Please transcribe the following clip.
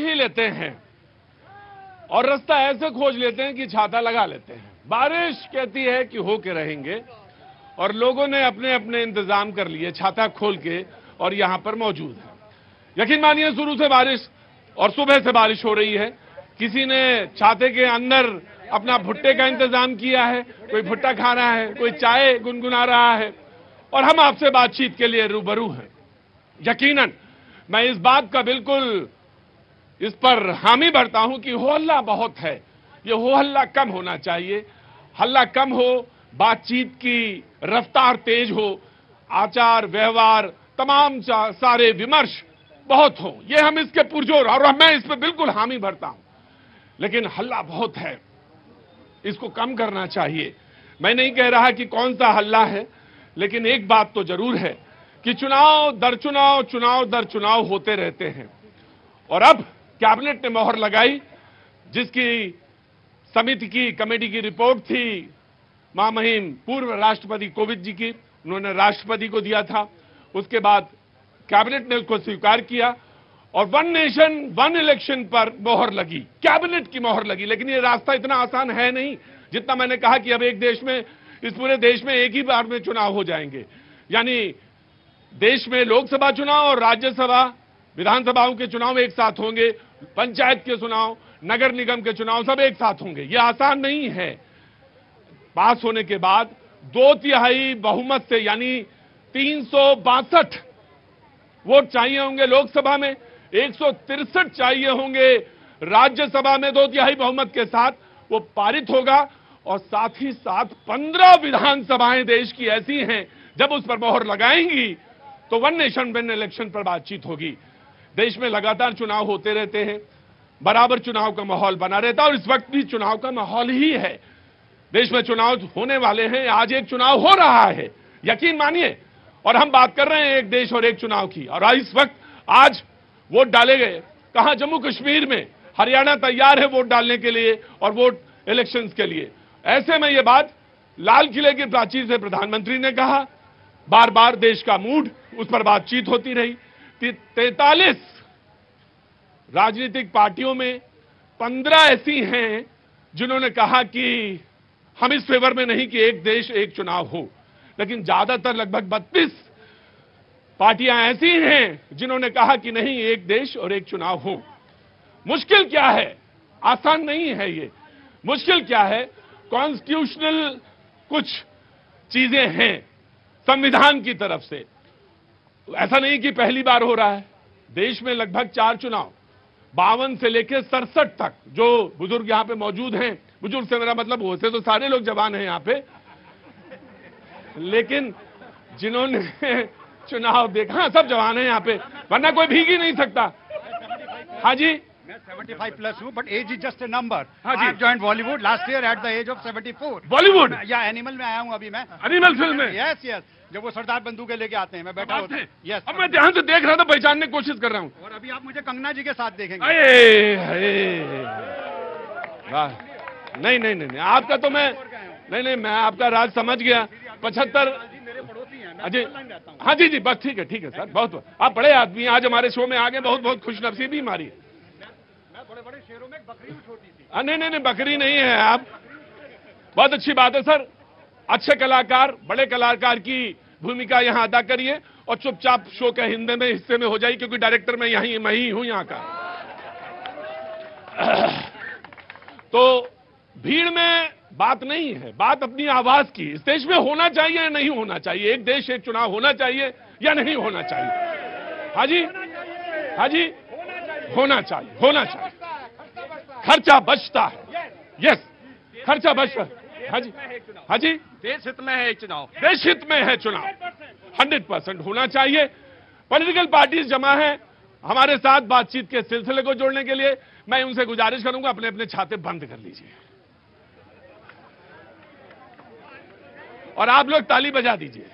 ही लेते हैं और रास्ता ऐसे खोज लेते हैं कि छाता लगा लेते हैं। बारिश कहती है कि होके रहेंगे और लोगों ने अपने अपने इंतजाम कर लिए छाता खोल के और यहां पर मौजूद है। यकीन मानिए शुरू से बारिश और सुबह से बारिश हो रही है। किसी ने छाते के अंदर अपना भुट्टे का इंतजाम किया है, कोई भुट्टा खा रहा है, कोई चाय गुनगुना रहा है और हम आपसे बातचीत के लिए रूबरू हैं। यकीनन मैं इस बात का बिल्कुल इस पर हामी भरता हूं कि हो हल्ला बहुत है, ये हो हल्ला कम होना चाहिए। हल्ला कम हो, बातचीत की रफ्तार तेज हो, आचार व्यवहार तमाम सारे विमर्श बहुत हो, ये हम इसके पुरजोर और मैं इस पर बिल्कुल हामी भरता हूं। लेकिन हल्ला बहुत है, इसको कम करना चाहिए। मैं नहीं कह रहा कि कौन सा हल्ला है, लेकिन एक बात तो जरूर है कि चुनाव दर चुनाव, चुनाव दर चुनाव होते रहते हैं और अब कैबिनेट ने मोहर लगाई, जिसकी समिति की कमेटी की रिपोर्ट थी महामहिम पूर्व राष्ट्रपति कोविंद जी की, उन्होंने राष्ट्रपति को दिया था। उसके बाद कैबिनेट ने उसको स्वीकार किया और वन नेशन वन इलेक्शन पर मोहर लगी, कैबिनेट की मोहर लगी। लेकिन ये रास्ता इतना आसान है नहीं जितना मैंने कहा कि अब एक देश में, इस पूरे देश में एक ही बार में चुनाव हो जाएंगे। यानी देश में लोकसभा चुनाव और राज्यसभा विधानसभाओं के चुनाव एक साथ होंगे, पंचायत के चुनाव, नगर निगम के चुनाव सब एक साथ होंगे। यह आसान नहीं है। पास होने के बाद 2/3 बहुमत से यानी 362 वोट चाहिए होंगे लोकसभा में, 163 चाहिए होंगे राज्यसभा में। 2/3 बहुमत के साथ वो पारित होगा और साथ ही साथ 15 विधानसभाएं देश की ऐसी हैं जब उस पर मोहर लगाएंगी तो वन नेशन वन इलेक्शन पर बातचीत होगी। देश में लगातार चुनाव होते रहते हैं, बराबर चुनाव का माहौल बना रहता है और इस वक्त भी चुनाव का माहौल ही है। देश में चुनाव होने वाले हैं, आज एक चुनाव हो रहा है, यकीन मानिए। और हम बात कर रहे हैं एक देश और एक चुनाव की। और इस वक्त आज वोट डाले गए, कहां जम्मू कश्मीर में, हरियाणा तैयार है वोट डालने के लिए और वोट इलेक्शंस के लिए। ऐसे में यह बात लाल किले की प्राचीर से प्रधानमंत्री ने कहा, बार बार देश का मूड, उस पर बातचीत होती रही। 43 राजनीतिक पार्टियों में 15 ऐसी हैं जिन्होंने कहा कि हम इस फेवर में नहीं कि एक देश एक चुनाव हो, लेकिन ज्यादातर लगभग 32 पार्टियां ऐसी हैं जिन्होंने कहा कि नहीं एक देश और एक चुनाव हो। मुश्किल क्या है? आसान नहीं है ये। मुश्किल क्या है? कॉन्स्टिट्यूशनल कुछ चीजें हैं संविधान की तरफ से। ऐसा नहीं कि पहली बार हो रहा है। देश में लगभग 4 चुनाव, 52 से लेकर 67 तक, जो बुजुर्ग यहां पे मौजूद हैं, बुजुर्ग से मेरा मतलब वैसे तो सारे लोग जवान हैं यहां पे, लेकिन जिन्होंने चुनाव देखा सब जवान हैं यहां पे, वरना कोई भीग ही नहीं सकता। हाँ जी, मैं 75 प्लस हूँ, but age is just a number. हाँ जी, I joined Bollywood last year at the age of 74। Bollywood या एनिमल में आया हूँ अभी मैं। एनिमल फिल्म में? यस यस, जब वो सरदार बंदूकें लेके आते हैं, मैं बैठा होता हूँ। यस, अब मैं ध्यान से देख रहा था, पहचानने की कोशिश कर रहा हूँ। और अभी आप मुझे कंगना जी के साथ देखेंगे। नहीं नहीं नहीं, आपका तो मैं नहीं, मैं आपका राज समझ गया। 75 मेरे पड़ोसी हैं, अजय, हाँ जी जी, बस ठीक है सर, बहुत आप बड़े आदमी आज हमारे शो में आ गए, बहुत बहुत खुशनसीबी हमारी। मैं बड़े बड़े शहरों में बकरी हूँ, छोटी सी। नहीं, बकरी नहीं है आप। बहुत अच्छी बात है सर। अच्छे कलाकार, बड़े कलाकार की भूमिका यहां अदा करिए और चुपचाप शो के हिंदी में हिस्से में हो जाइए, क्योंकि डायरेक्टर मैं ही हूं यहां का। तो भीड़ में बात नहीं है, बात अपनी आवाज की। इस देश में होना चाहिए या नहीं होना चाहिए? एक देश एक चुनाव होना चाहिए या नहीं होना चाहिए? हाँ जी, होना चाहिए। खर्चा बचता है। यस, खर्चा बचता है। हाँ जी, देश हित में है चुनाव, देश हित में है चुनाव। 100% होना चाहिए। पॉलिटिकल पार्टीज जमा है हमारे साथ बातचीत के सिलसिले को जोड़ने के लिए। मैं उनसे गुजारिश करूंगा, अपने अपने छाते बंद कर लीजिए और आप लोग ताली बजा दीजिए।